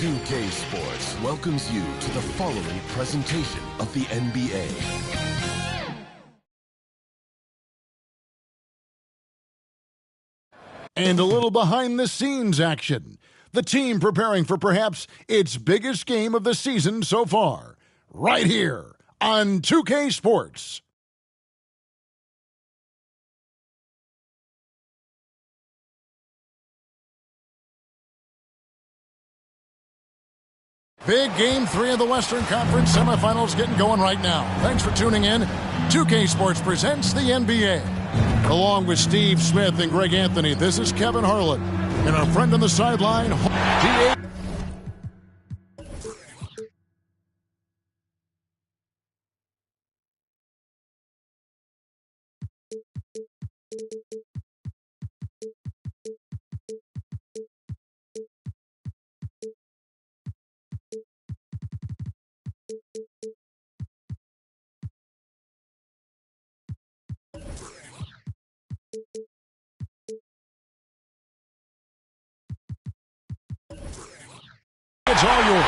2K Sports welcomes you to the following presentation of the NBA. And a little behind-the-scenes action. The team preparing for perhaps its biggest game of the season so far. Right here on 2K Sports. Big Game 3 of the Western Conference semifinals getting going right now. Thanks for tuning in. 2K Sports presents the NBA. Along with Steve Smith and Greg Anthony, this is Kevin Harlan. And our friend on the sideline, GA. It's all yours.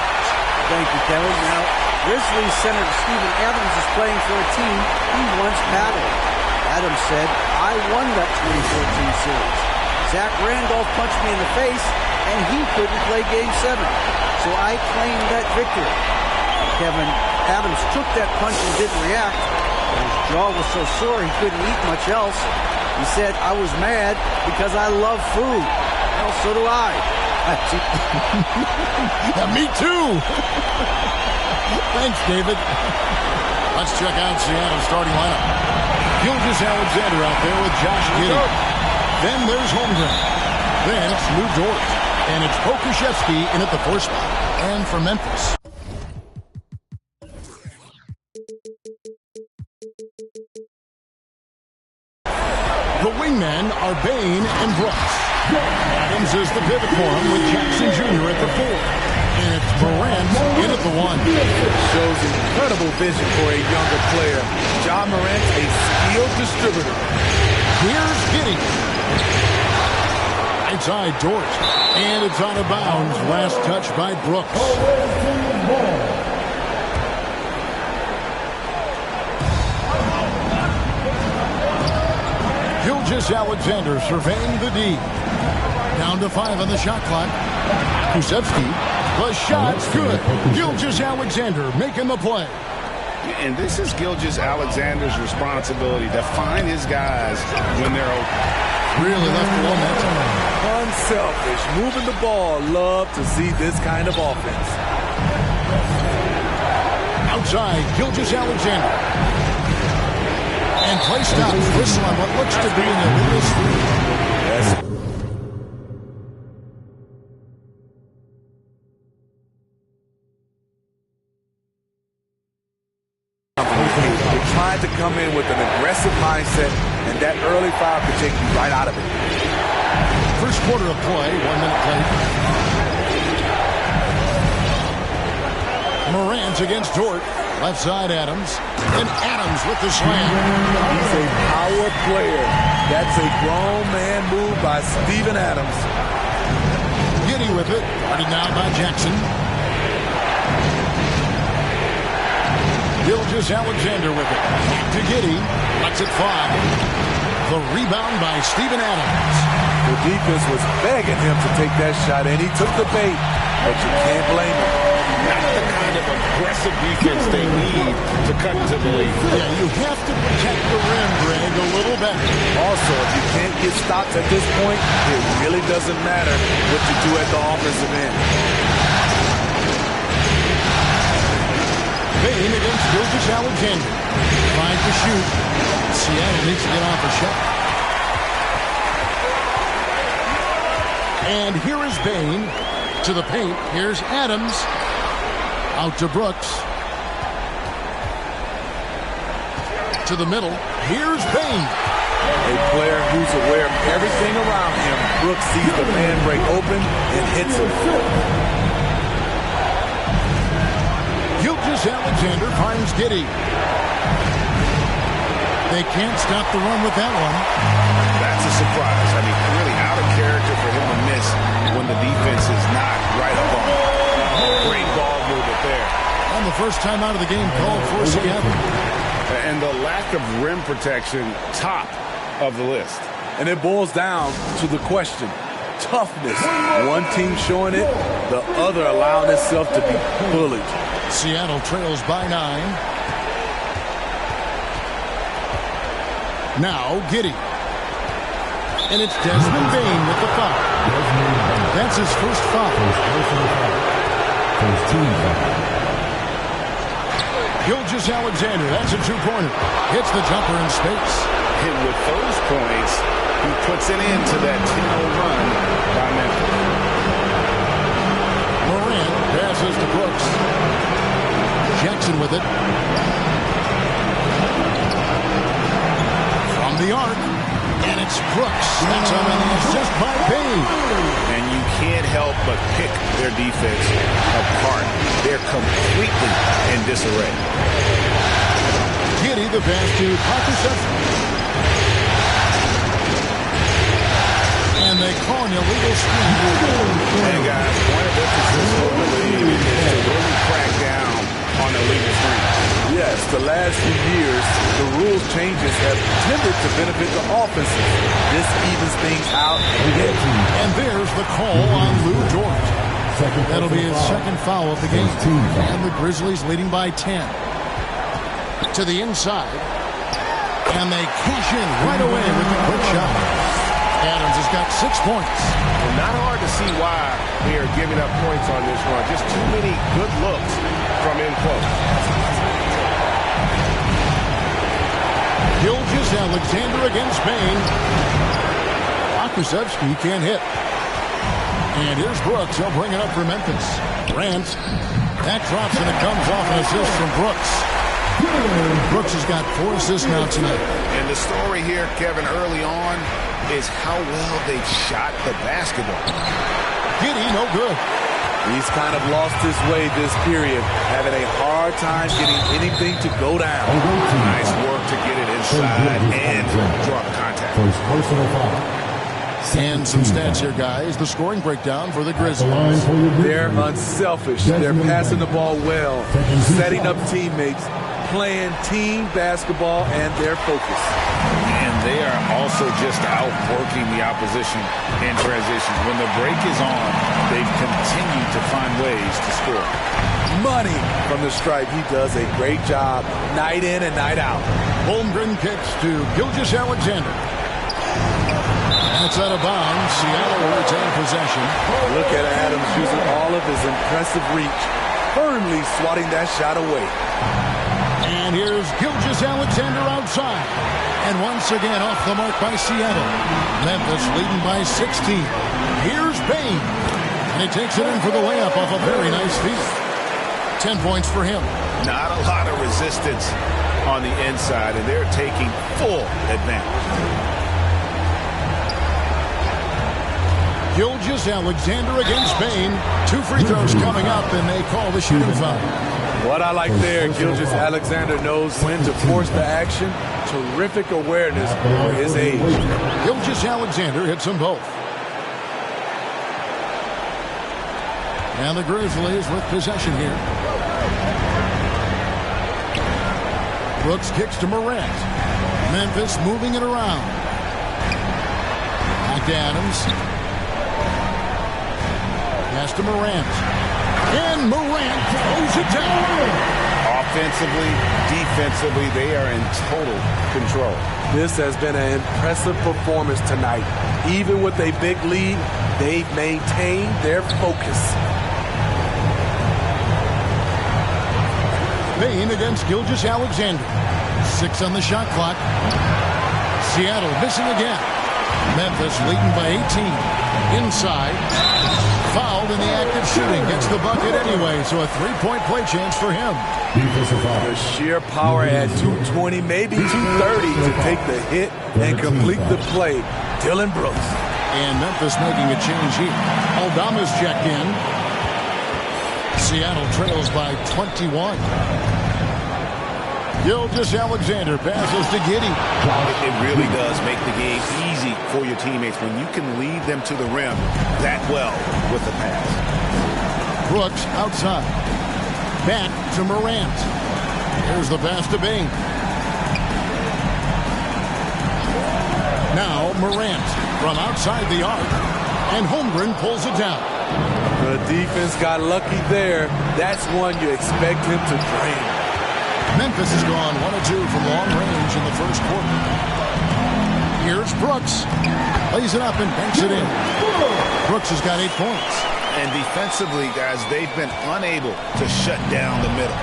Thank you, Kevin. Now, Grizzlies center Steven Adams is playing for a team he once battled. Adams said, I won that 2014 series. Zach Randolph punched me in the face, and he couldn't play Game 7. So I claimed that victory. Kevin, Adams took that punch and didn't react. His jaw was so sore he couldn't eat much else. He said, I was mad because I love food. Well, so do I. Yeah, me too. Thanks, David. Let's check out Seattle's starting lineup. Gilgeous Alexander out there with Josh Giddey. Then there's Holmgren. Then it's Lou Dort. And it's Pokusevski in at the 4 spot. And for Memphis. The wingmen are Bane and Brooks. Adams is the pivot for him with Jackson Jr. at the 4. And it's Morant in at the 1. Shows incredible vision for a younger player. Ja Morant, a skilled distributor. Here's Giddey. Outside Dort. And it's out of bounds. Last touch by Brooks. Gilgeous Alexander surveying the D. Down to 5 on the shot clock. Pokusevski. The shot's good. Gilgeous Alexander making the play. And this is Gilgeous Alexander's responsibility to find his guys when they're open. Really left alone that time. Unselfish, moving the ball. Love to see this kind of offense. Outside, Gilgeous Alexander. And play stops. This one, what looks to be an elitist lead. Yes. They tried to come in with an aggressive mindset, and that early foul could take you right out of it. First quarter of play, 1 minute played. Morant against Dort. Left side Adams. And Adams with the slam. He's a power player. That's a grown man move by Steven Adams. Giddey with it. Guarded now by Jackson. Gilgeous Alexander with it. Back to Giddey. Lets it fly. The rebound by Steven Adams. The defense was begging him to take that shot, and he took the bait. But you can't blame him. Not the kind of aggressive defense they need to cut to the lead. Yeah, you have to protect the rim, Greg, a little better. Also, if you can't get stopped at this point, it really doesn't matter what you do at the offensive end. Bane against Gilgeous Alexander. Trying to shoot. Seattle needs to get off a shot. And here is Bane to the paint. Here's Adams. Out to Brooks. To the middle. Here's Bane. A player who's aware of everything around him. Brooks sees the man break open and hits him. Gilgeous Alexander finds Giddey. They can't stop the run with that one. That's a surprise. I mean, really out of character for him to miss when the defense is not right up on him. And the first time out of the game called for Seattle. And the lack of rim protection, top of the list. And it boils down to the question, toughness. One team showing it, the other allowing itself to be bullied. Seattle trails by 9. Now Giddey. And it's Desmond Bane with the foul. That's his first foul. First team foul. Gilgeous-Alexander, that's a two-pointer. Hits the jumper in space. And with those points, he puts an end to that 10-0 run by Memphis. Morant passes to Brooks. Jackson with it. From the arc. And it's Brooks. That's on an assist by Bane. And you can't help but pick their defense apart. They're completely in disarray. Giddey, the pass to Parkinson. And they call an illegal screen. And guys, point of emphasis for the league is to really crack down on illegal screens. Yes, the last few years, the rules changes have tended to benefit the offenses. This evens things out. And there's the call on Lou Dort. That'll be his second foul of the game. And the Grizzlies leading by 10. To the inside. And they cash in right away with the quick shot. Adams has got 6 points. Well, not hard to see why they are giving up points on this run. Just too many good looks from in close. Gilgeous-Alexander against Bane. Akusevsky can't hit. And here's Brooks. He'll bring it up for Memphis. Grant. That drops and it comes off an assist from Brooks. Brooks has got 4 assists now tonight. And the story here, Kevin, early on is how well they've shot the basketball. Giddey, no good. He's kind of lost his way this period, having a hard time getting anything to go down. Nice work to get it inside and draw contact. First personal foul. And some stats here, guys. The scoring breakdown for the Grizzlies. They're unselfish. They're passing the ball well, setting up teammates, playing team basketball, and their focus. And they are also just outworking the opposition in transition. When the break is on, they've continued to find ways to score. Money from the stripe. He does a great job night in and night out. Holmgren kicks to Gilgeous-Alexander. That's out of bounds. Seattle will retain possession. Look at Adams using all of his impressive reach, firmly swatting that shot away. And here's Gilgeous-Alexander outside. And once again off the mark by Seattle. Memphis leading by 16. Here's Bane. And he takes it in for the layup off a very nice feed. 10 points for him. Not a lot of resistance on the inside, and they're taking full advantage. Gilgeous-Alexander against Bane. 2 free throws coming up, and they call the shooting foul. What I like there, Gilgeous-Alexander knows when to force the action. Terrific awareness for his age. Gilgeous-Alexander hits them both. And the Grizzlies with possession here. Brooks kicks to Morant. Memphis moving it around. Back to Adams. Pass to Morant. And Morant throws it down. Offensively, defensively, they are in total control. This has been an impressive performance tonight. Even with a big lead, they've maintained their focus. Bane against Gilgeous-Alexander. 6 on the shot clock. Seattle missing again. Memphis leading by 18. Inside. Fouled in the act of shooting. Gets the bucket anyway, so a 3-point play chance for him. The sheer power at 220, maybe 230 to take the hit and complete the play. Dylan Brooks. And Memphis making a change here. Aldama's checked in. Seattle trails by 21. Gilgeous-Alexander passes to Giddey. It really does make the game easy for your teammates when you can lead them to the rim that well with the pass. Brooks outside. Back to Morant. Here's the pass to Bain. Now Morant from outside the arc. And Holmgren pulls it down. The defense got lucky there. That's one you expect him to drain. Memphis has gone 1 of 2 from long range in the first quarter. Here's Brooks. Lays it up and banks it in. Brooks has got 8 points. And defensively, guys, they've been unable to shut down the middle.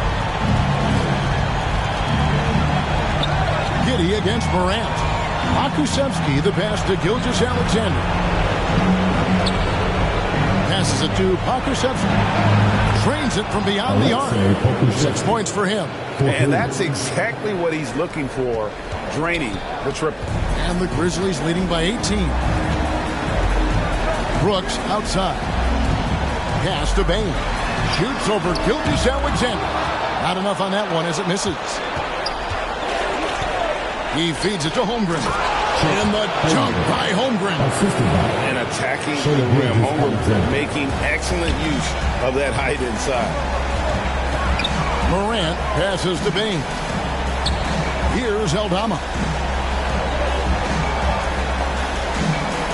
Giddey against Morant. Pokusevski, the pass to Gilgeous-Alexander. Passes it to Pokusevski. Trains it from beyond the arc. 6 points for him. And that's exactly what he's looking for, draining the triple. And the Grizzlies leading by 18. Brooks outside. Pass to Bain. Shoots over Gilgeous-Alexander. Not enough on that one as it misses. He feeds it to Holmgren. And the jump by Holmgren. And attacking the rim. Holmgren making excellent use of that height inside. Morant passes to Bain. Here's Aldama.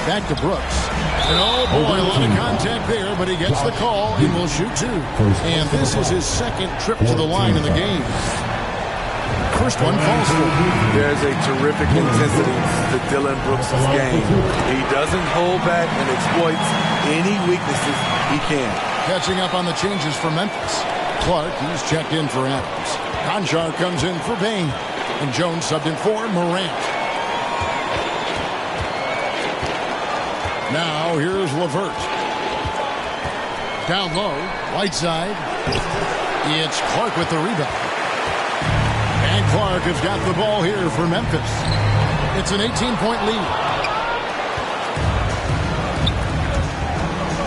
Back to Brooks. And oh boy, a lot of contact there, but he gets the call and will shoot 2. And this is his second trip to the line in the game. First one falls through. There's a terrific intensity to Dylan Brooks' game. He doesn't hold back and exploits any weaknesses he can. Catching up on the changes for Memphis. Clark, he's checked in for Adams. Conchar comes in for Bain. And Jones subbed in for Morant. Now here's LeVert. Down low, Whiteside. It's Clark with the rebound. And Clark has got the ball here for Memphis. It's an 18-point lead.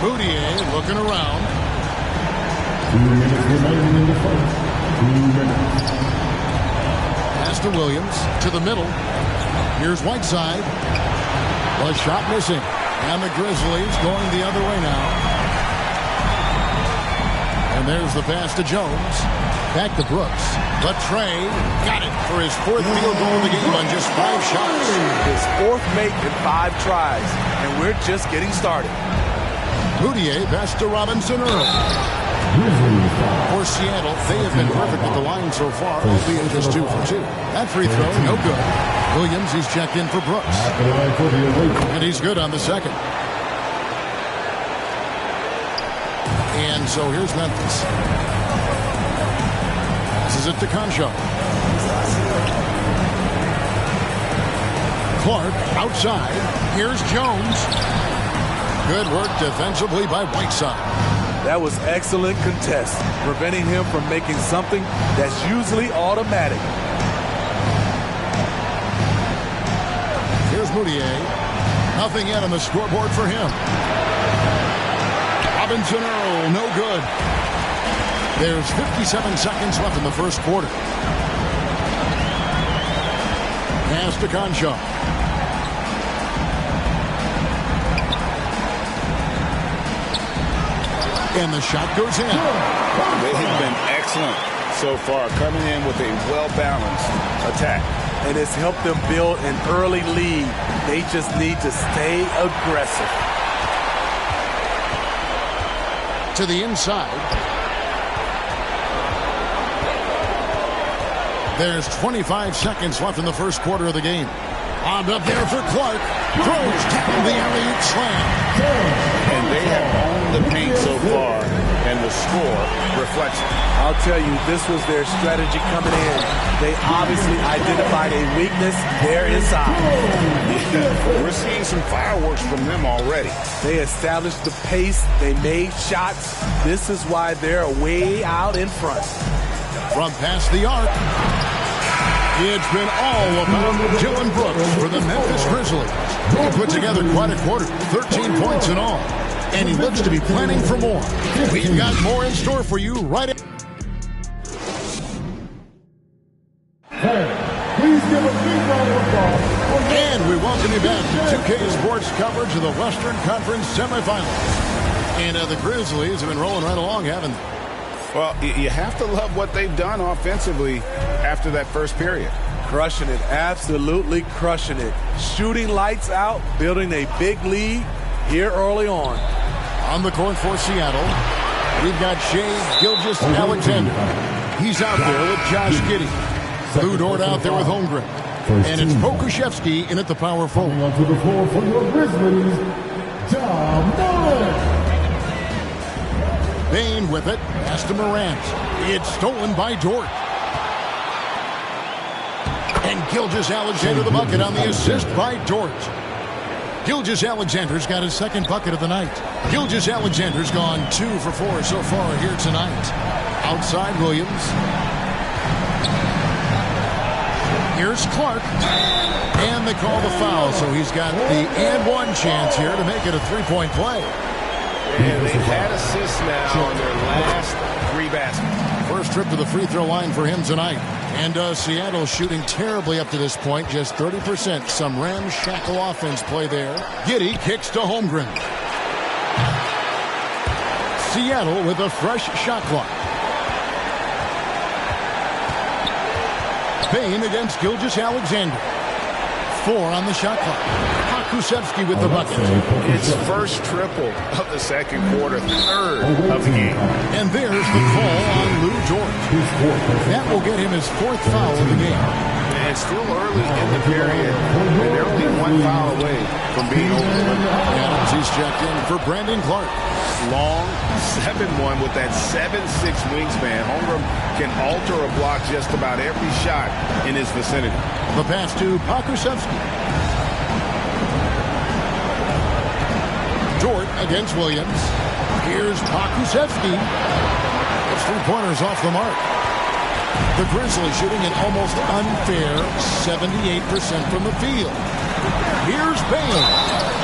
Moutier looking around. 2 minutes remaining in the fight. 2 minutes. Pass to Williams, to the middle. Here's Whiteside. The shot missing. And the Grizzlies going the other way now. And there's the pass to Jones. Back to Brooks. Latrey got it for his 4th field goal of the game on just 5 shots. His 4th make in 5 tries. And we're just getting started. Moutier pass to Robinson early. For Seattle, they have been perfect at the line so far, albeit just 2 for 2. That free throw, no good. Williams, he's checked in for Brooks. And he's good on the second. And so here's Memphis. Passes it to Conchar. Clark outside. Here's Jones. Good work defensively by Whiteside. That was excellent contest, preventing him from making something that's usually automatic. Here's Moutier. Nothing yet on the scoreboard for him. Robinson Earl, no good. There's 57 seconds left in the first quarter. Pass to Conchar. And the shot goes in. They have been excellent so far, coming in with a well-balanced attack. And it's helped them build an early lead. They just need to stay aggressive. To the inside. There's 25 seconds left in the first quarter of the game. Bombed up there for Clark. Throws down the alley-oop slam. And they have owned the paint so far, and the score reflects it. I'll tell you, this was their strategy coming in. They obviously identified a weakness there inside. We're seeing some fireworks from them already. They established the pace. They made shots. This is why they're way out in front. From past the arc. It's been all about Dylan Brooks for the Memphis Grizzlies. He put together quite a quarter, 13 points in all. And he looks to be planning for more. We've got more in store for you right at... Please give a big round of applause. And we welcome you back to 2K Sports coverage of the Western Conference semifinals. And the Grizzlies have been rolling right along, haven't they? Well, you have to love what they've done offensively after that first period. Crushing it, absolutely crushing it. Shooting lights out, building a big lead here early on. On the court for Seattle, we've got Shea Gilgeous-Alexander. He's out there with Josh Giddey. Lou Dort out there with Holmgren. And it's Pokusevski in at the power forward. Coming onto the floor for your Grizzlies, John Morant. Bane with it. Pass to Morant. It's stolen by Dort. And Gilgeous-Alexander the bucket on the assist by Dort. Gilgeous-Alexander's got his second bucket of the night. Gilgeous-Alexander's gone 2 for 4 so far here tonight. Outside Williams. Here's Clark. And they call the foul, so he's got the and one chance here to make it a three-point play. And they've had assists now on their last 3 baskets. First trip to the free throw line for him tonight. And Seattle shooting terribly up to this point, just 30%. Some ramshackle offense play there. Giddey kicks to Holmgren. Seattle with a fresh shot clock. Bane against Gilgeous-Alexander. 4 on the shot clock. Pokusevski with the bucket. It's first triple of the second quarter, third of the game. And there's the call on Lou Dort. That will get him his 4th foul of the game. And it's still early in the period, and they're only 1 foul away from being over. Adams, he's checked in for Brandon Clark. Long 7-1 with that 7'6" wingspan. Holmgren can alter a block just about every shot in his vicinity. The pass to Pokusevski. Dort against Williams. Here's Pokusevski. It's 3-pointers off the mark. The Grizzlies shooting an almost unfair 78% from the field. Here's Bane.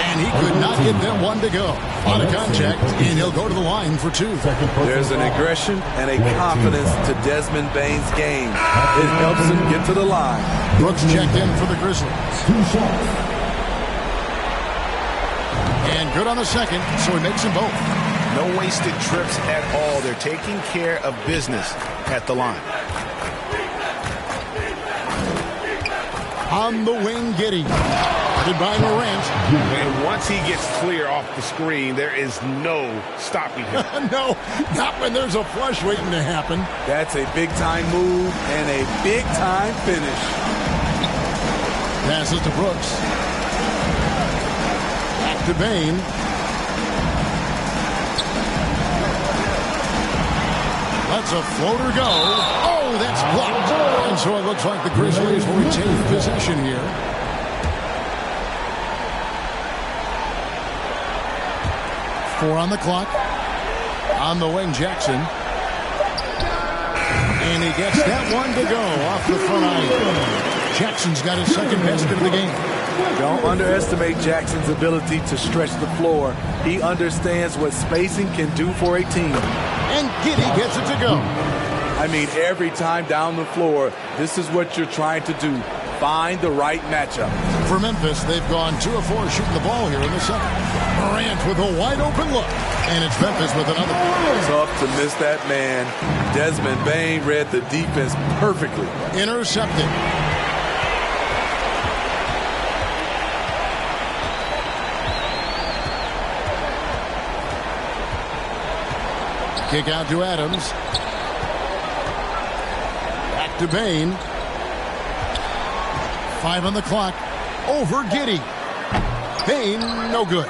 And he could not get them one to go. On a contact, and he'll go to the line for 2. There's an aggression and a confidence to Desmond Bane's game. It helps him get to the line. Brooks checked in for the Grizzlies. 2 shots. And good on the second, so he makes them both. No wasted trips at all. They're taking care of business at the line. On the wing, Giddey. Guarded by Morant. And once he gets clear off the screen, there is no stopping him. No, not when there's a flush waiting to happen. That's a big-time move and a big-time finish. Passes to Brooks. Back to Bane. Lets a floater go. Oh, that's blocked. And so it looks like the Grizzlies will retain possession here. Four on the clock. On the wing, Jackson. And he gets that one to go off the front eye. Jackson's got his second basket of the game. Don't underestimate Jackson's ability to stretch the floor. He understands what spacing can do for a team. And Giddey gets it to go. I mean, every time down the floor, this is what you're trying to do. Find the right matchup. For Memphis, they've gone 2 of 4 shooting the ball here in the second. Morant with a wide-open look. And it's Memphis with another. Tough to miss that man. Desmond Bane read the defense perfectly. Intercepted. Kick out to Adams. Back to Bane. 5 on the clock. Over Giddey. Bane, no good.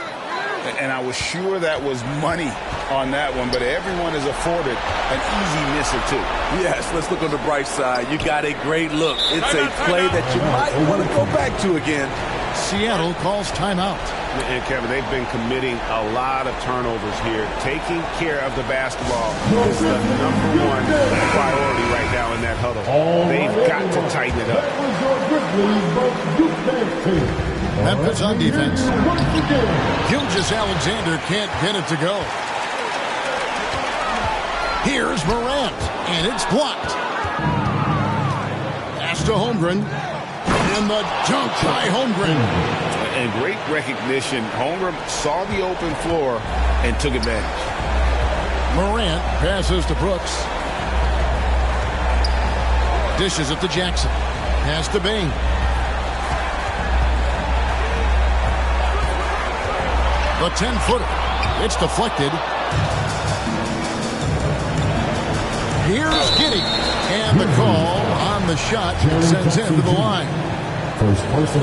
And I was sure that was money on that one, but everyone is afforded an easy miss or 2. Yes, let's look on the bright side. You got a great look. It's a play that you might want to go back to again. Seattle calls timeout. And Kevin, they've been committing a lot of turnovers here. Taking care of the basketball is the #1 priority right now in that huddle. They've got to tighten it up. Memphis on defense. Gilgeous-Alexander can't get it to go. Here's Morant, and it's blocked. Pass to Holmgren. And the dunk by Holmgren. And great recognition. Holmgren saw the open floor and took advantage. Morant passes to Brooks. Dishes it to Jackson. Pass to Bain. The 10-footer. It's deflected. Here's Giddey. And the call on the shot sends him to the line.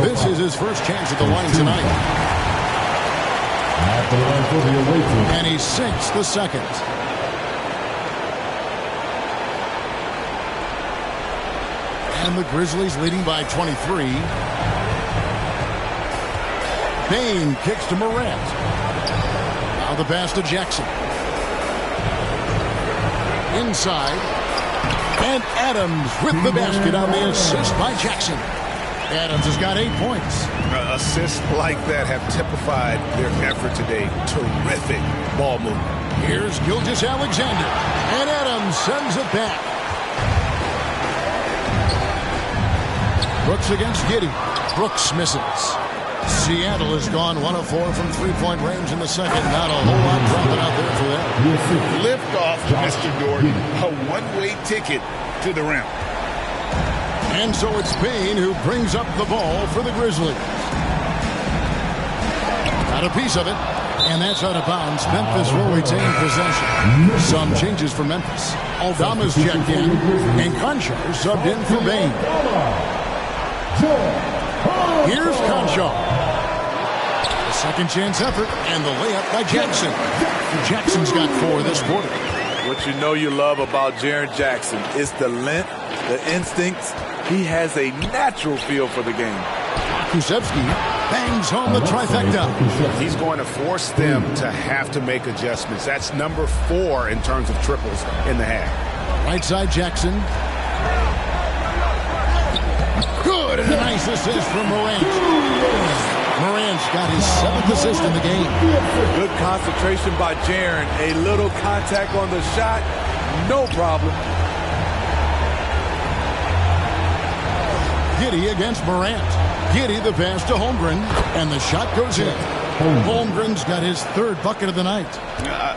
This is his first chance at the line tonight. And he sinks the second. And the Grizzlies leading by 23. Bain kicks to Morant. Now the pass to Jackson. Inside. And Adams with the basket on the assist by Jackson. Adams has got 8 points. Assists like that have typified their effort today. Terrific ball movement. Here's Gilgeous-Alexander. And Adams sends it back. Brooks against Giddey. Brooks misses. Seattle has gone 1 of 4 from three-point range in the second. Not a whole lot dropping out there for them. Lift off, Mr. Gordon. A one-way ticket to the rim. And so it's Bain who brings up the ball for the Grizzlies. Got a piece of it. And that's out of bounds. Memphis will retain possession. Some changes for Memphis. Aldama's checked in. And Conchar subbed in for Bain. Here's Conchar. A second chance effort. And the layup by Jackson. Jackson's got 4 this quarter. What you know you love about Jaren Jackson is the length, the instincts. He has a natural feel for the game. Kusevsky bangs home the trifecta. He's going to force them to have to make adjustments. That's number 4 in terms of triples in the half. Right side Jackson. Good, and a nice assist from Morant. Morant's got his 7th assist in the game. Good concentration by Jaren. A little contact on the shot, no problem. Giddey against Morant. Giddey the pass to Holmgren, and the shot goes in. Holmgren's got his 3rd bucket of the night.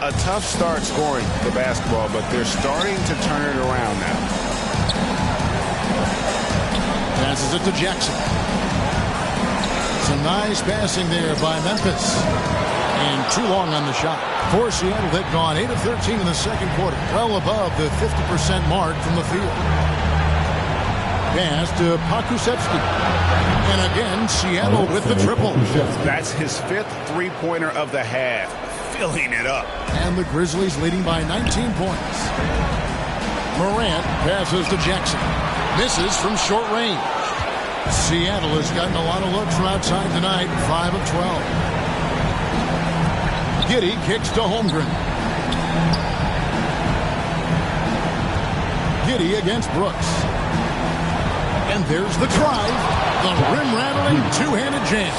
A tough start scoring the basketball, but they're starting to turn it around now. Passes it to Jackson. Some nice passing there by Memphis. And too long on the shot. For Seattle, they've gone 8 of 13 in the second quarter. Well above the 50% mark from the field. Pass to Pokusevsky. And again, Seattle with the triple. That's his 5th three-pointer of the half. Filling it up. And the Grizzlies leading by 19 points. Morant passes to Jackson. Misses from short range. Seattle has gotten a lot of looks from outside tonight. 5 of 12. Giddey kicks to Holmgren. Giddey against Brooks. And there's the drive. The rim-rattling two-handed jam.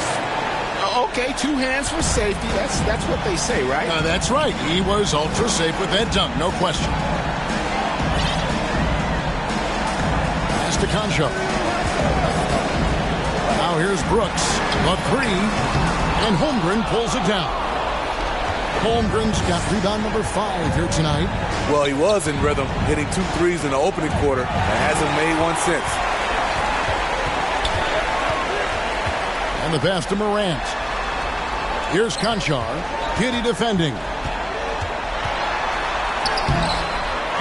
Okay, 2 hands for safety. That's what they say, right? That's right. He was ultra safe with that dunk, no question. Pass to Conchar. Now here's Brooks. The 3. And Holmgren pulls it down. Holmgren's got rebound number 5 here tonight. Well, he was in rhythm, hitting 2 threes in the opening quarter, and hasn't made one since. And the pass to Morant. Here's Conchar. Giddey defending.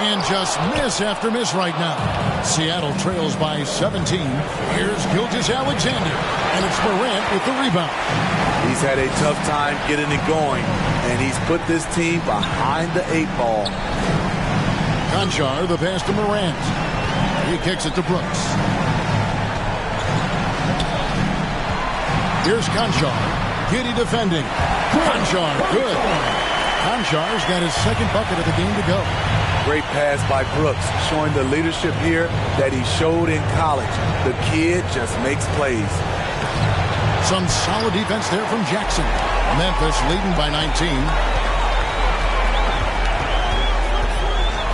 And just miss after miss right now. Seattle trails by 17. Here's Gilgeous-Alexander. And it's Morant with the rebound. He's had a tough time getting it going, and he's put this team behind the 8 ball. Conchar, the pass to Morant. He kicks it to Brooks. Here's Conchar. Giddey defending. Conchar, good. Conchar's got his 2nd bucket of the game to go. Great pass by Brooks, showing the leadership here that he showed in college. The kid just makes plays. Some solid defense there from Jackson. Memphis leading by 19.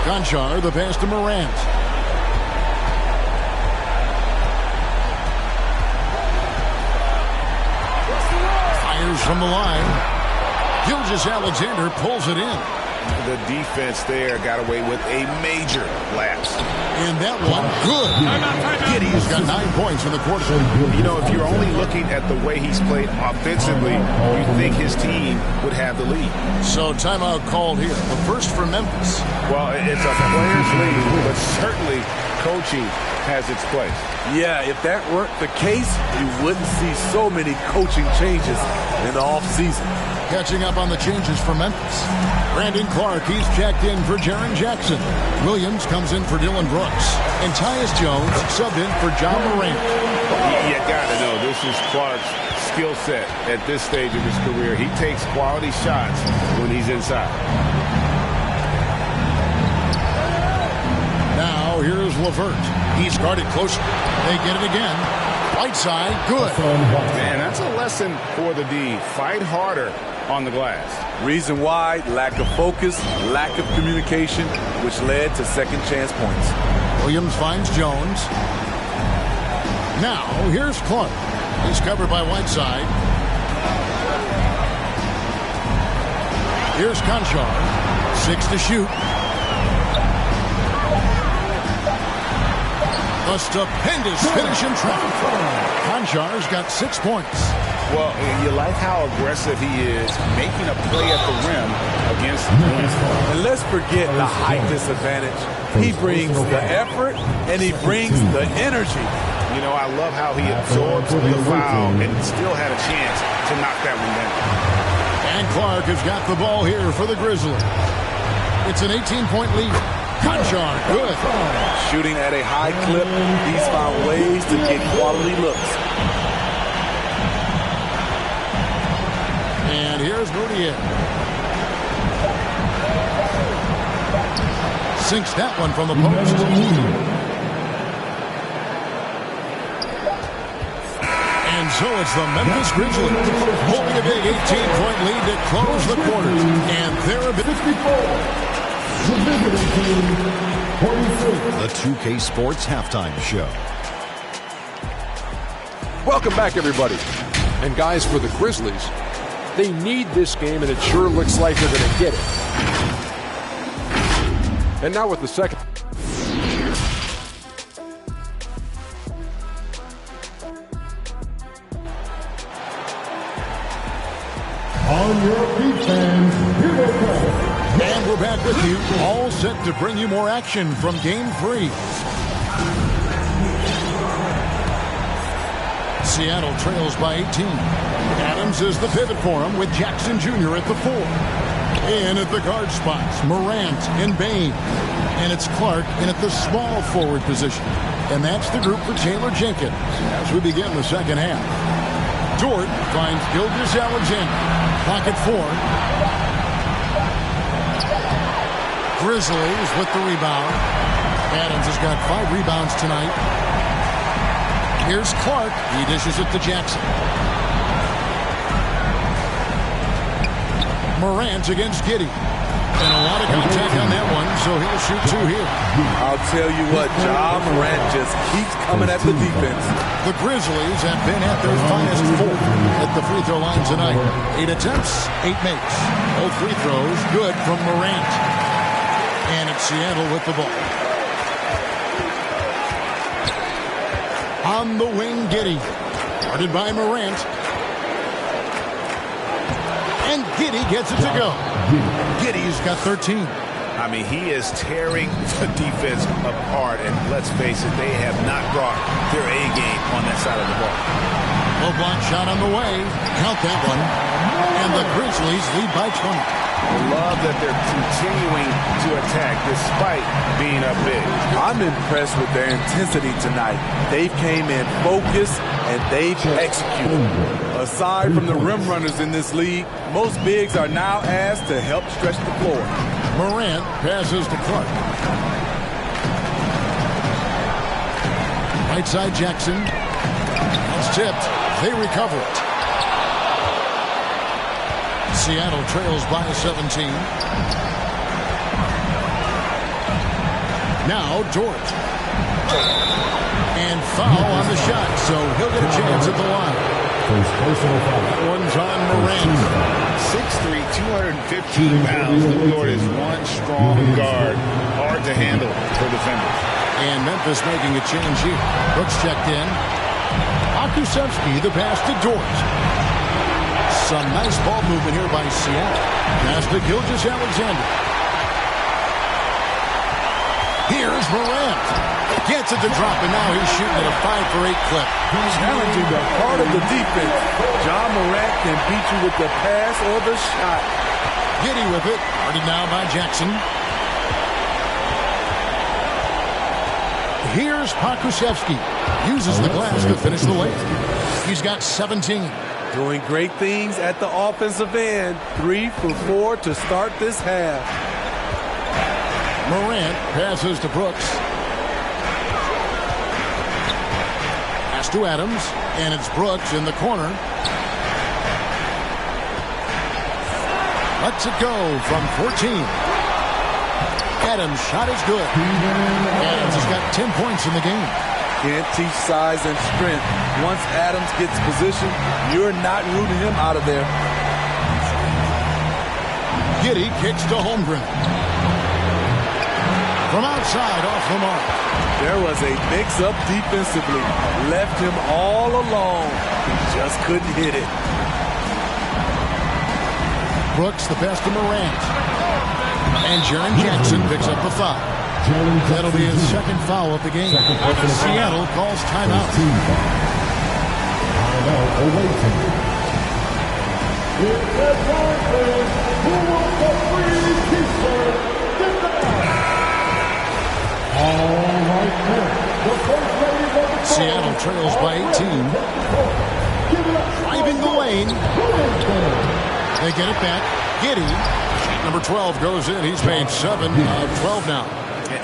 Conchar, the pass to Morant. Fires from the line. Gilgeous-Alexander pulls it in. the defense there got away with a major lapse. And that one, good. Giddey's got 9 points in the quarter. You know, if you're only looking at the way he's played offensively, you think his team would have the lead. So timeout called here. The first for Memphis. Well, it's a player's league, but certainly coaching has its place. Yeah, if that weren't the case, you wouldn't see so many coaching changes in the offseason. Catching up on the changes for Memphis. Brandon Clark, he's checked in for Jaren Jackson. Williams comes in for Dylan Brooks. And Tyus Jones subbed in for John Morant. You got to know, this is Clark's skill set at this stage of his career. He takes quality shots when he's inside. Now, here's LeVert. He's guarded closely. They get it again. Right side, good. Man, that's a lesson for the D. Fight harder on the glass. Reason why, lack of focus, lack of communication, which led to second chance points. Williams finds Jones. Now, here's Clark. He's covered by Whiteside. Here's Conchar. 6 to shoot. A stupendous finish in traffic. Conchar's got 6 points. Well, you like how aggressive he is making a play at the rim against Winslow. And let's forget the height disadvantage. He brings the effort and he brings the energy. You know, I love how he absorbs the foul and still had a chance to knock that one down. And Clark has got the ball here for the Grizzlies. It's an 18-point lead. Conchar, good. Shooting at a high clip, he's found ways to get quality looks. And here's Moutier. Sinks that one from the post. And so it's the Memphis Grizzlies holding a big 18-point lead to close the quarters. And they're a bit... The 2K Sports Halftime Show. Welcome back, everybody. And guys, for the Grizzlies, they need this game, and it sure looks like they're going to get it. And now with the second. On your feet, fans, here they come. And we're back with you, all set to bring you more action from Game 3. Seattle trails by 18. Adams is the pivot for him with Jackson Jr. at the 4. In at the guard spots, Morant and Bain. And it's Clark in at the small forward position. And that's the group for Taylor Jenkins as we begin the second half. Dort finds Gilgeous-Alexander. Pocket 4. Grizzlies with the rebound. Adams has got 5 rebounds tonight. Here's Clark. He dishes it to Jackson. Morant against Giddey. And a lot of contact on that one, so he'll shoot 2 here. I'll tell you what, Ja Morant just keeps coming at the defense. The Grizzlies have been at their finest 4 at the free throw line tonight. 8 attempts, 8 makes. Both free throws good from Morant. And it's Seattle with the ball. On the wing, Giddey. Guarded by Morant. And Giddey gets it to go. Giddey's got 13. I mean, he is tearing the defense apart, and let's face it, they have not brought their A game on that side of the ball. Low block shot on the way. Count that one. And the Grizzlies lead by 20. I love that they're continuing to attack despite being up big. I'm impressed with their intensity tonight. They've came in focused and they've executed. Aside from the rim runners in this league, most bigs are now asked to help stretch the floor. Morant passes to Clark. Right side Jackson. It's tipped. They recover it. Seattle trails by 17. Now Dort. And foul on the shot, so he'll get a chance at the line. First personal foul. That one's on Morant. 6'3", 215 pounds. Lou Dort is one strong guard. Hard to handle for defenders. And Memphis making a change here. Brooks checked in. Pakusevsky, the pass to Dort. Some nice ball movement here by Seattle. Pass to Gilgeous-Alexander. Here's Morant. Gets it to drop, and now he's shooting at a 5-for-8 clip. Challenging the heart of the defense. John Morant can beat you with the pass or the shot. Giddey with it. Guarded now by Jackson. Here's Pakusevsky. Uses the glass to finish the lane. He's got 17. Doing great things at the offensive end. 3 for 4 to start this half. Morant passes to Brooks. Pass to Adams, and it's Brooks in the corner. Lets it go from 14. Adams' shot is good. Adams has got 10 points in the game. Can't teach size and strength. Once Adams gets position, you're not rooting him out of there. Giddey kicks to Holmgren. From outside, off the mark. There was a mix-up defensively. Left him all alone. He just couldn't hit it. Brooks, the pass to Morant. And Jaren Jackson picks up the foul. That'll be his second foul of the game. Seattle calls timeout. Seattle trails by 18. Driving the lane. They get it back. Giddey. Number 12 goes in. He's made 7 of 12 now.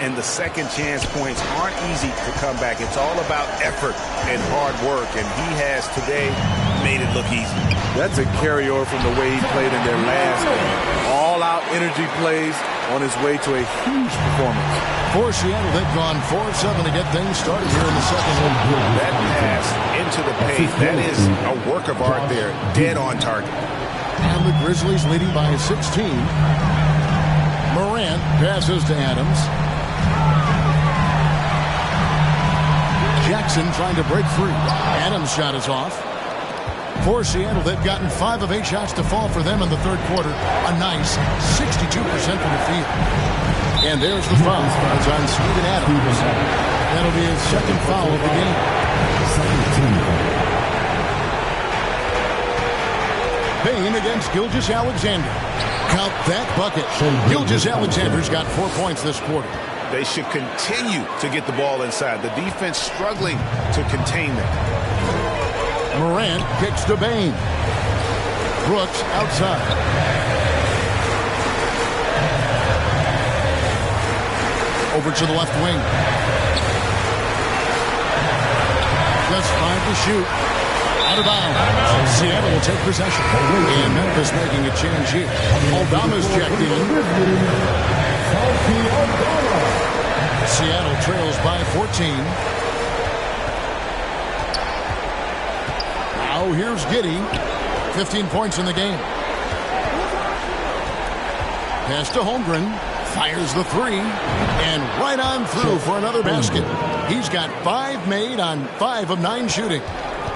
And the second chance points aren't easy to come back. It's all about effort and hard work, and he has today made it look easy. That's a carryover from the way he played in their last game. All-out energy plays on his way to a huge performance. For Seattle, they've gone 4 of 7 to get things started here in the second one. That pass into the paint, that is a work of art there, dead on target. And the Grizzlies leading by 16. Morant passes to Adams. Jackson trying to break free. Adams' shot is off. For Seattle, they've gotten 5 of 8 shots to fall for them in the third quarter. A nice 62% from the field. And there's the foul. It's on Steven Adams. That'll be his second foul of the game. Payne against Gilgeous-Alexander. Count that bucket. Gilgeous-Alexander's got 4 points this quarter. They should continue to get the ball inside. The defense struggling to contain them. Morant kicks to Payne. Brooks outside. Over to the left wing. Just 5 to shoot. Out of bounds. Seattle will take possession. And Memphis making a change here. Aldama's checked in. Seattle trails by 14. Now here's Giddey. 15 points in the game. Pass to Holmgren. Fires the 3. And right on through for another basket. He's got 5 made on 5 of 9 shooting.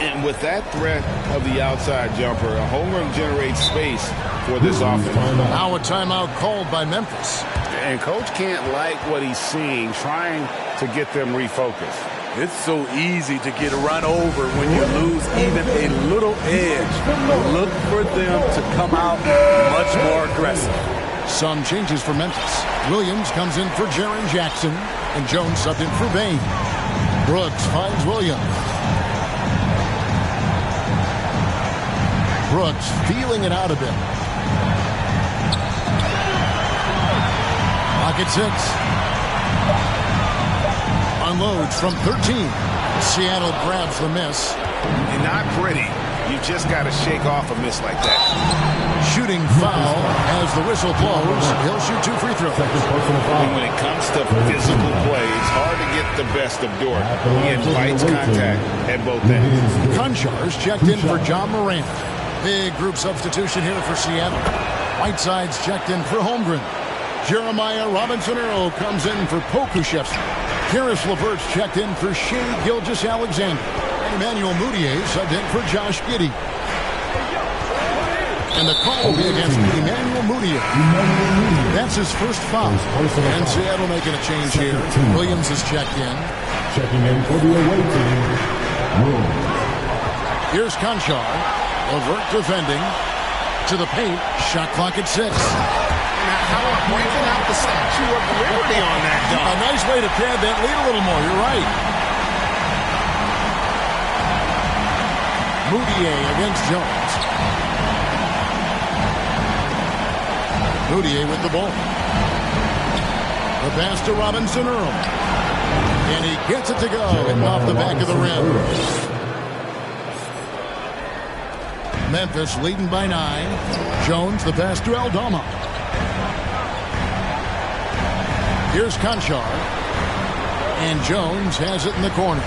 And with that threat of the outside jumper, Holmgren generates space for this offense. Now a timeout called by Memphis. And coach can't like what he's seeing, trying to get them refocused. It's so easy to get run over when you lose even a little edge. Look for them to come out much more aggressive. Some changes for Memphis. Williams comes in for Jaren Jackson, and Jones subbed in for Payne. Brooks finds Williams. Brooks feeling it out a bit. Pocket 6. Unloads from 13. Seattle grabs the miss. And not pretty. You just got to shake off a miss like that. Shooting foul as the whistle blows. He'll shoot 2 free throws. And when it comes to physical play, it's hard to get the best of Dort. He invites contact at both ends. Conchar's checked in for John Morant. Big group substitution here for Seattle. Whiteside's checked in for Holmgren. Jeremiah Robinson-Earl comes in for Pokushevsky. Karis LeVert's checked in for Shea Gilgeous-Alexander. And Emmanuel Mudiay subbed in for Josh Giddey. And the call will be against Emmanuel Mudiay. That's his first foul. And Seattle making a change here. Williams is checked in. Checking in for the away team. Here's Conchar. LeVert defending. To the paint. Shot clock at 6. How about breaking out the Statue of Liberty on that dunk? A nice way to pad that lead a little more. You're right. Mudiay against Jones. Mudiay with the ball. The pass to Robinson-Earl. And he gets it to go. Hitting off the back of the rim. Memphis leading by 9. Jones, the pass to Aldama. Here's Conchar. And Jones has it in the corner.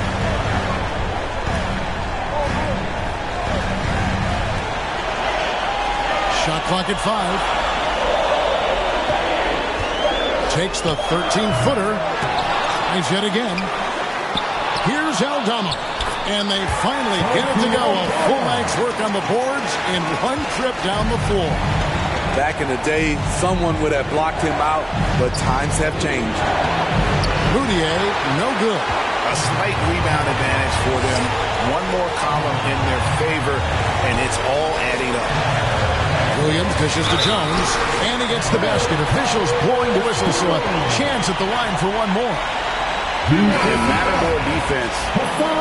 Shot clock at 5. Takes the 13-footer. Tries yet again. Here's Aldama. And they finally get it to go. A full night's work on the boards in one trip down the floor. Back in the day, someone would have blocked him out, but times have changed. Mudiay, no good. A slight rebound advantage for them. One more column in their favor, and it's all adding up. Williams dishes to Jones, and he gets the basket. Officials blowing the whistle, so a chance at the line for one more. In Matador defense,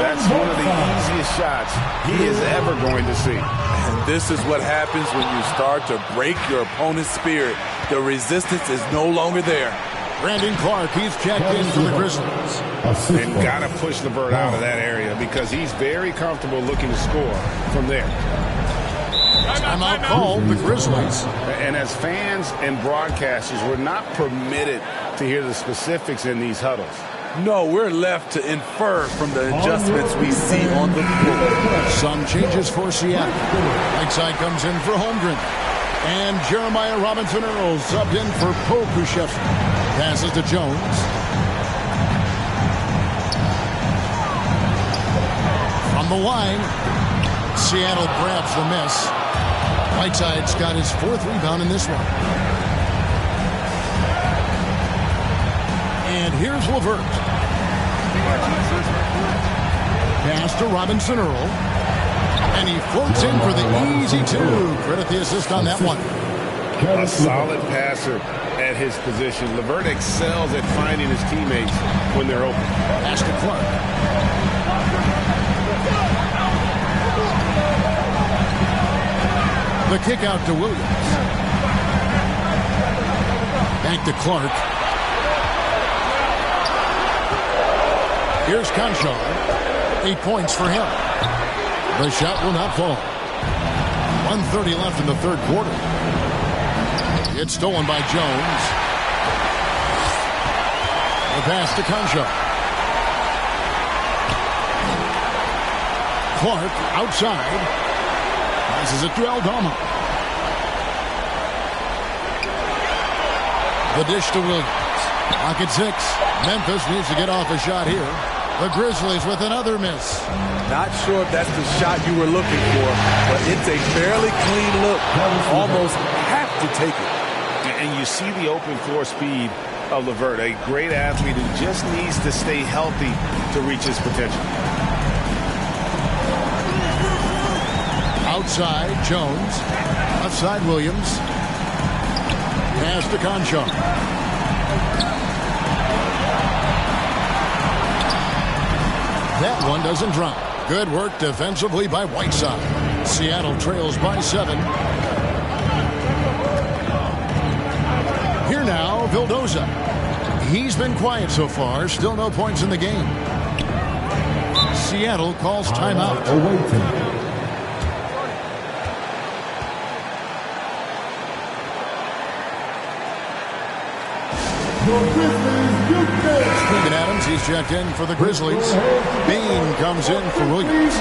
that's one of the easiest shots he is ever going to see. And this is what happens when you start to break your opponent's spirit. The resistance is no longer there. Brandon Clark, he's checked in for the Grizzlies. And got to push LeVert out of that area because he's very comfortable looking to score from there. Timeout called, the Grizzlies. And as fans and broadcasters, we're not permitted to hear the specifics in these huddles. No, we're left to infer from the adjustments we see on the floor. Some changes for Seattle. Whiteside comes in for Holmgren. And Jeremiah Robinson-Earl subbed in for Pokushevsky. Passes to Jones. From the line, Seattle grabs the miss. Whiteside's got his 4th rebound in this one. And here's LeVert. Pass to Robinson-Earl. And he floats in for the easy 2. Credit the assist on that one. A solid passer at his position. LeVert excels at finding his teammates when they're open. Pass to Clark. The kick out to Williams. Back to Clark. Here's Conchar. 8 points for him. The shot will not fall. 1:30 left in the 3rd quarter. It's stolen by Jones. The pass to Conchar. Clark outside. Passes it to Aldama. The dish to Williams. Clock at 6. Memphis needs to get off a shot here. The Grizzlies with another miss. Not sure if that's the shot you were looking for, but it's a fairly clean look. Almost have to take it. And you see the open floor speed of LeVert, a great athlete who just needs to stay healthy to reach his potential. Outside, Jones. Outside, Williams. Pass to Conchar. That one doesn't drop. Good work defensively by Whiteside. Seattle trails by 7. Here now, Vildoza. He's been quiet so far. Still no points in the game. Seattle calls timeout. Steven Adams, he's checked in for the Grizzlies. Bain comes in for Williams.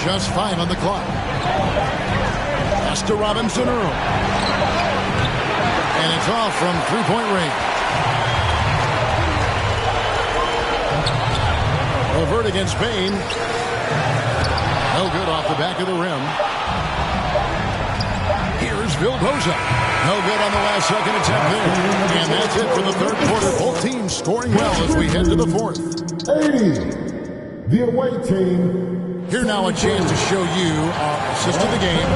Just 5 on the clock. Pass to Robinson Earl. And it's off from three-point range. Levert against Payne. No good off the back of the rim. Here's Vildoza. No good on the last second attempt there. And that's it for the third quarter. Both teams scoring well as we head to the fourth. 80, the away team. Here now a chance to show you our assist of the game.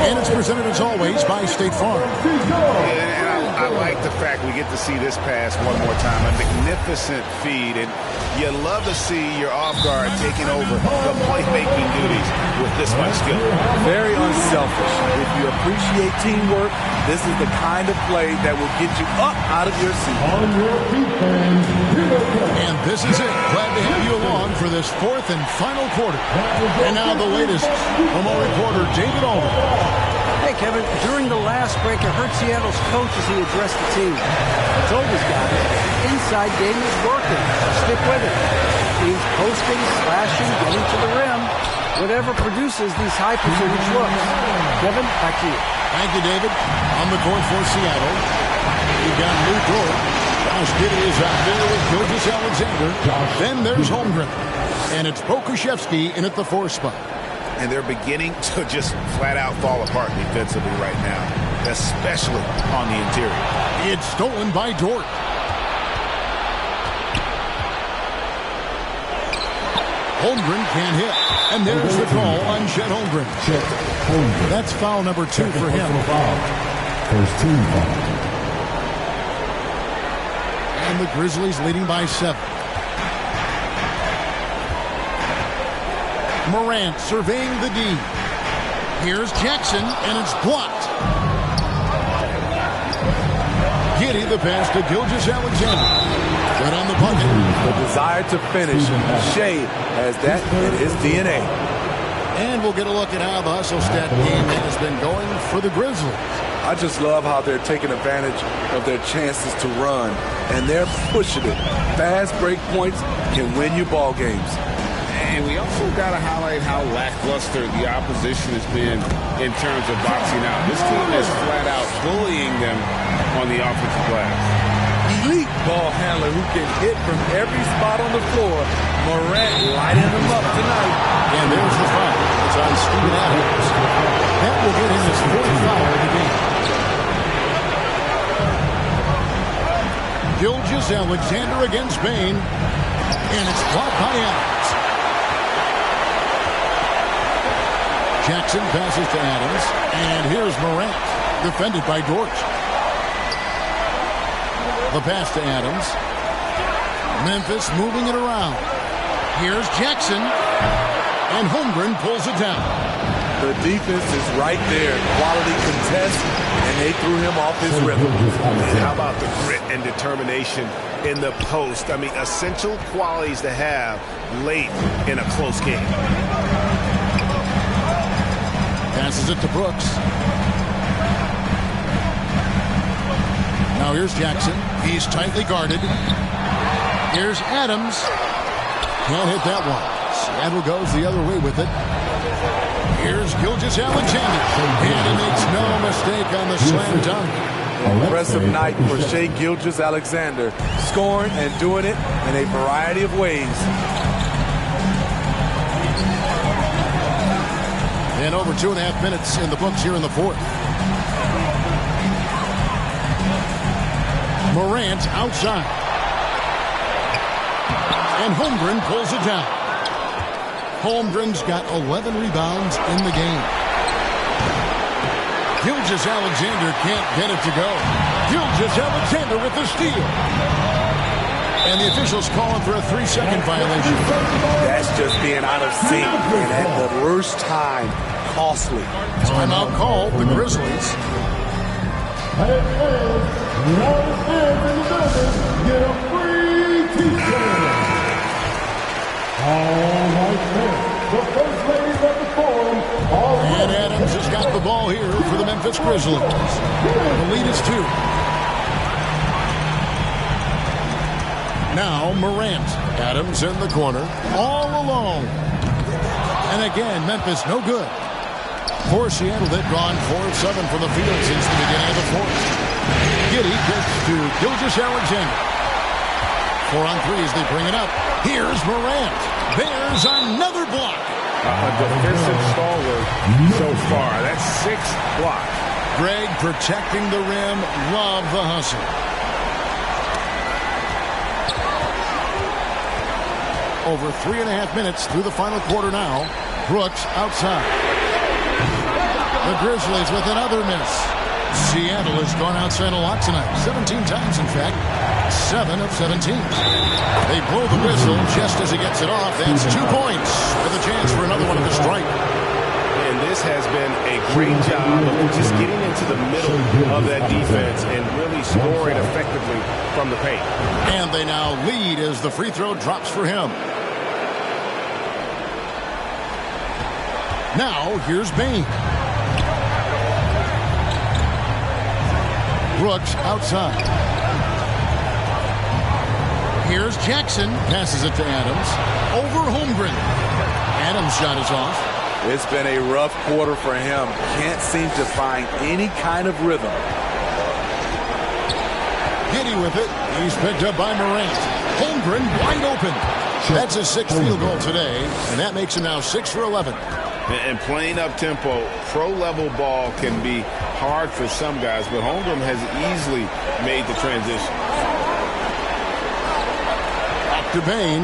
And it's presented as always by State Farm. And I like the fact we get to see this pass one more time. A magnificent feed. And you love to see your off guard taking over the playmaking duties with this much skill. Very unselfish. If you appreciate teamwork, this is the kind of play that will get you up out of your seat. On your feet, fans. And this is it. Glad to have you along for this fourth and final quarter. And now the latest from our reporter, David Alden. Hey, Kevin, during the last break, I heard Seattle's coach as he addressed the team. I told his guys, the inside game is working. Stick with it. Teams posting, slashing, getting to the rim. Whatever produces these high percentage looks. Kevin, back to you. Thank you, David. On the court for Seattle, we've got Lou Dort. Josh Giddey is out there with Gilgeous-Alexander. Then there's Holmgren. And it's Pokuševski in at the 4 spot. And they're beginning to just flat out fall apart defensively right now, especially on the interior. It's stolen by Dort. Holmgren can't hit. And there's the call on Chet Holmgren. That's foul number 2 for him. First team foul. And the Grizzlies leading by 7. Morant surveying the D. Here's Jackson, and it's blocked. Giddey the pass to Gilgeous-Alexander. Right on the bucket. The desire to finish. Shea has that in his DNA. And we'll get a look at how the hustle stat game has been going for the Grizzlies. I just love how they're taking advantage of their chances to run, and they're pushing it. Fast break points can win you ball games. And we also got to highlight how lackluster the opposition has been in terms of boxing out. This team is flat out bullying them on the offensive glass. Elite ball handler who can hit from every spot on the floor. Morant lighting them up tonight. And there's the foul. It's on Steven Adams. That will get him his 4th foul of the game. Gilgeous-Alexander against Payne. And it's blocked by Adams. Jackson passes to Adams. And here's Morant. Defended by Dort. The pass to Adams. Memphis moving it around. Here's Jackson. And Holmgren pulls it down. The defense is right there. Quality contest. And they threw him off his rhythm. How about the grit and determination in the post? I mean, essential qualities to have late in a close game. Passes it to Brooks. Now here's Jackson. He's tightly guarded. Here's Adams. Can't hit that one. Seattle goes the other way with it. Here's Gilgeous-Alexander. And he makes no mistake on the slam dunk. Impressive night for Shea Gilgeous-Alexander. Scoring and doing it in a variety of ways. And over 2.5 minutes in the books here in the 4th. Morant outside. And Holmgren pulls it down. Holmgren's got 11 rebounds in the game. Gilgeous-Alexander can't get it to go. Gilgeous-Alexander with the steal. And the officials calling for a 3-second violation. That's just being out of sync. And at the worst time, costly. Timeout called, the Grizzlies. Hey, get a free t-shirt. All right, the first ladies at the forum. And Adams has got the ball here for the Memphis Grizzlies. The lead is 2. Now Morant. Adams in the corner. All alone. And again, Memphis no good. For Seattle, they've gone 4 of 7 from the field since the beginning of the fourth. Giddey kicks to Gilgeous-Alexander. 4 on 3 as they bring it up. Here's Morant. There's another block. A defensive stalwart so far. That's 6 blocks. Greg protecting the rim. Love the hustle. Over 3.5 minutes through the final quarter now. Brooks outside. The Grizzlies with another miss. Seattle has gone outside a lot tonight. 17 times, in fact. 7 of 17. They blow the whistle just as he gets it off. That's 2 points with a chance for another one at the stripe. And this has been a great job of just getting into the middle of that defense and really scoring effectively from the paint. And they now lead as the free throw drops for him. Now, here's Bain. Brooks outside. Here's Jackson. Passes it to Adams. Over Holmgren. Adams' shot is off. It's been a rough quarter for him. Can't seem to find any kind of rhythm. Giddey with it. He's picked up by Morant. Holmgren wide open. That's his 6th field goal today, and that makes him now 6 for 11. And playing up-tempo, pro-level ball can be hard for some guys, but Holmgren has easily made the transition. Back to Bain.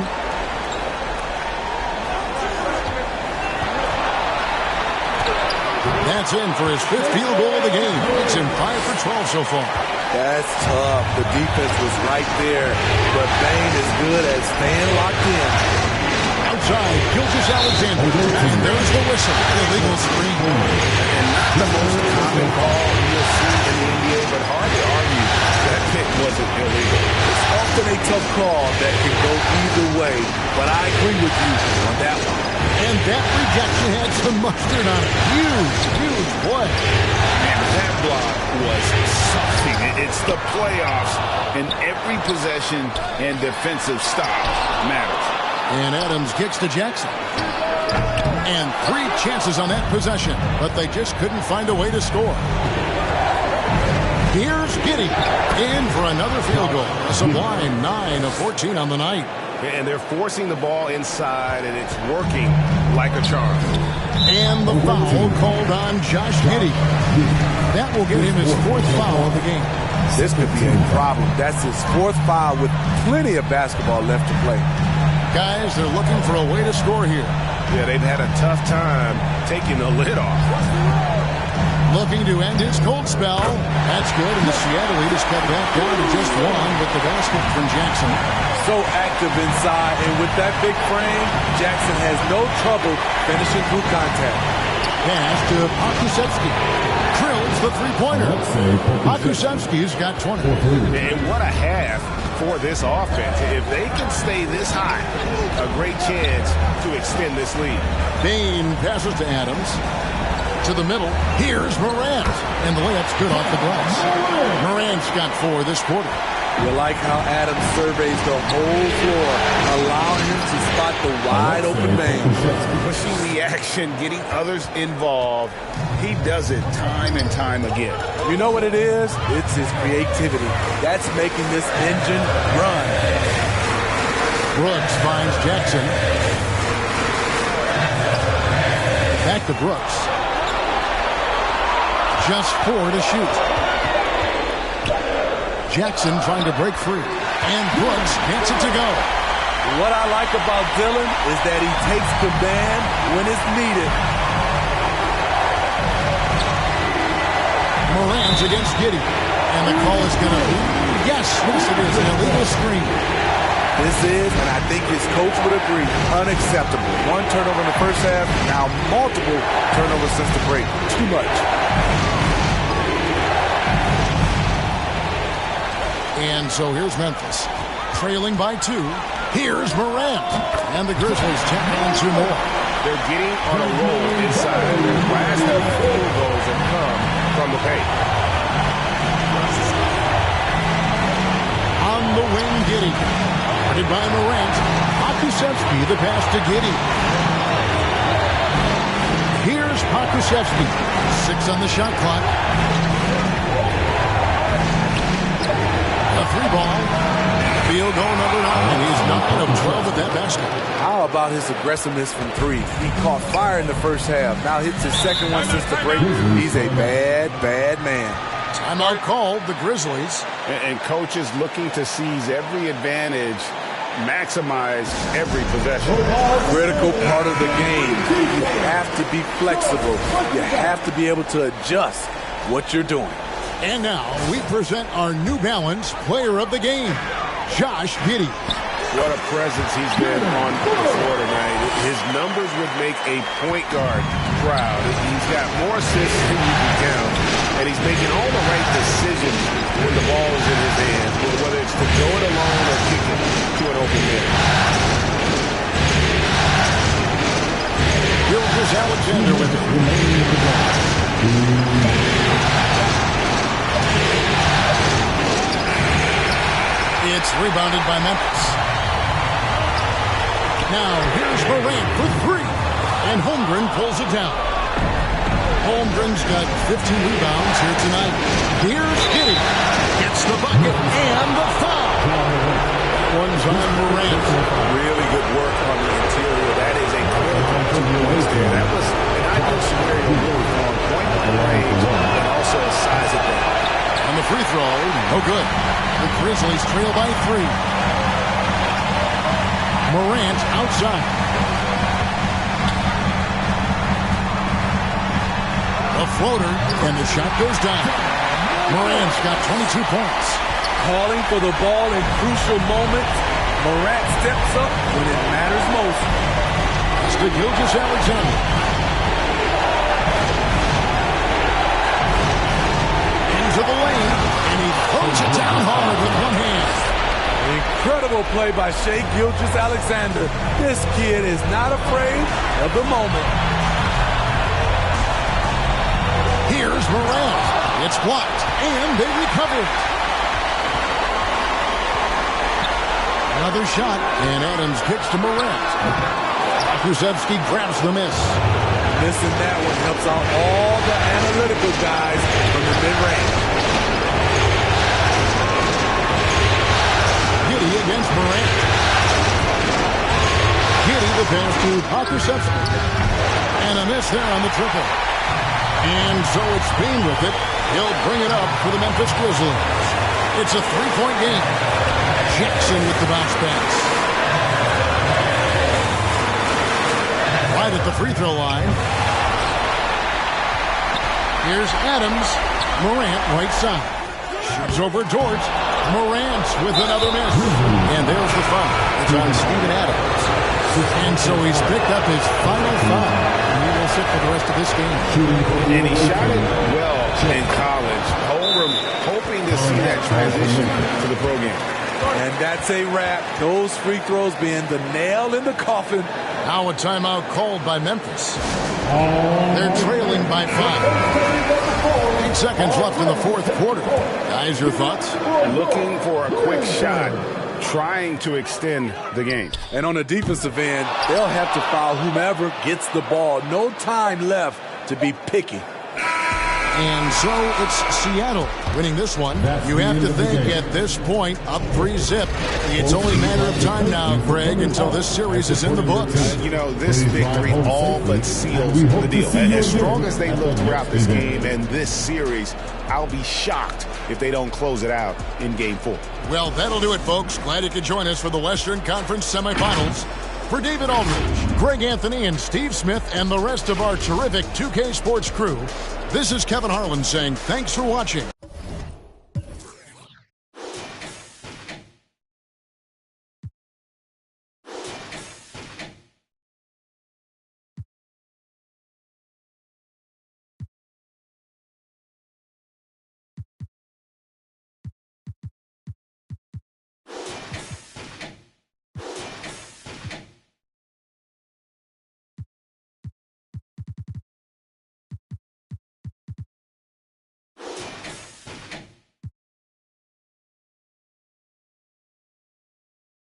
That's in for his 5th field goal of the game. It's him 5 for 12 so far. That's tough. The defense was right there, but Bain is good at staying locked in. Outside, Gilgeous-Alexander. And there's the whistle. Illegal screen. And not the most common call you'll see in the NBA, but hard to argue that pick wasn't illegal. It's often a tough call that can go either way, but I agree with you on that one. And that rejection had some mustard on it. Huge play. And that block was something. It's the playoffs, and every possession and defensive stop matters. And Adams kicks to Jackson. And 3 chances on that possession, but they just couldn't find a way to score. Here's Giddey in for another field goal. A sublime 9 of 14 on the night. And they're forcing the ball inside, and it's working like a charm. And the foul called on Josh Giddey. That will give him his 4th foul of the game. This could be a problem. That's his 4th foul with plenty of basketball left to play. Guys, they're looking for a way to score here. Yeah, they've had a tough time taking the lid off. Looking to end his cold spell. That's good, and the Seattle lead is cut back down to just 1 with the basket from Jackson. So active inside, and with that big frame, Jackson has no trouble finishing through contact. Pass to Pokusevski. Drills the three-pointer. Pokusevski's got 20. And what a half for this offense. If they can stay this high, a great chance to extend this lead. Bain passes to Adams. To the middle. Here's Morant. And the layup's good off the glass. Morant's got 4 this quarter. You like how Adams surveys the whole floor, allowing him to spot the wide-open Bain. Pushing the action, getting others involved. He does it time and time again. You know what it is? It's his creativity. That's making this engine run. Brooks finds Jackson. Back to Brooks. Just 4 to shoot. Jackson trying to break free. And Brooks gets it to go. What I like about Dillon is that he takes command when it's needed. Morant's against Giddey. And the call is going to be, yes, it is, an illegal screen. This is, and I think his coach would agree, unacceptable. 1 turnover in the first half, now multiple turnovers since the break. Too much. And so here's Memphis, trailing by 2. Here's Morant. And the Grizzlies tack on 2 more. They're getting on a roll inside. Their last 3 field goals have come from the paint. On the wing, Giddey. Guarded by Morant. Pokusevski, the pass to Giddey. Here's Pokusevski. 6 on the shot clock. A 3-ball. Field goal number 9. He's 9 of 12 at that basket. How about his aggressiveness from 3? He caught fire in the first half. Now hits his second one since the break. He's a bad, bad man. Timeout called, the Grizzlies. And coach is looking to seize every advantage, maximize every possession. Critical part of the game. You have to be flexible. You have to be able to adjust what you're doing. And now we present our New Balance Player of the Game, Josh Giddey. What a presence he's been on the floor tonight. His numbers would make a point guard proud. He's got more assists than you can count, and he's making all the right decisions when the ball is in his hands, whether it's to go it alone or kick it to an open man. Gilgeous-Alexander with it. It's rebounded by Memphis. Now here's Morant for 3. And Holmgren pulls it down. Holmgren's got 15 rebounds here tonight. Here's Giddey. Gets the bucket and the foul. That one's on Morant. Really good work on the interior. That is a critical 2 points there. That was an ideal scenario really for point-blank range and also a size advantage. On the free throw, no good. The Grizzlies trail by 3. Morant outside. A floater, and the shot goes down. Morant's got 22 points. Calling for the ball in crucial moments. Morant steps up when it matters most. It's to Gilgeous-Alexander. Into the lane, and he throws it down hard with one hand. Incredible play by Shai Gilgeous-Alexander. This kid is not afraid of the moment. Here's Morant. It's blocked, and they recover it. Another shot, and Adams kicks to Morant. Pokusevski grabs the miss. Missing that one helps out all the analytical guys from the mid-range. Giddey against Morant. Giddey the pass to Pokusevski. And a miss there on the triple. And so it's Bean with it. He'll bring it up for the Memphis Grizzlies. It's a 3-point game. Jackson with the bounce pass. Right at the free throw line. Here's Adams. Morant right side. Shoots over George. Morant with another miss. And there's the foul. It's on Steven Adams. And so he's picked up his final foul. And he will sit for the rest of this game. And he shot it well in college. Holmgren hoping to see that transition to the pro game. And that's a wrap. Those free throws being the nail in the coffin. Now a timeout called by Memphis. They're trailing by 5. 8 seconds left in the fourth quarter. Guys, your thoughts? Looking for a quick shot, trying to extend the game. And on the defensive end, they'll have to foul whomever gets the ball. No time left to be picky. And so it's Seattle winning this one. You have to think at this point, up 3-zip. It's only a matter of time now, Greg, until this series is in the books. You know, this victory all but seals the deal. As strong as they look throughout this game and this series, I'll be shocked if they don't close it out in Game 4. Well, that'll do it, folks. Glad you could join us for the Western Conference semifinals. For David Aldridge, Greg Anthony, and Steve Smith, and the rest of our terrific 2K Sports crew, this is Kevin Harlan saying thanks for watching.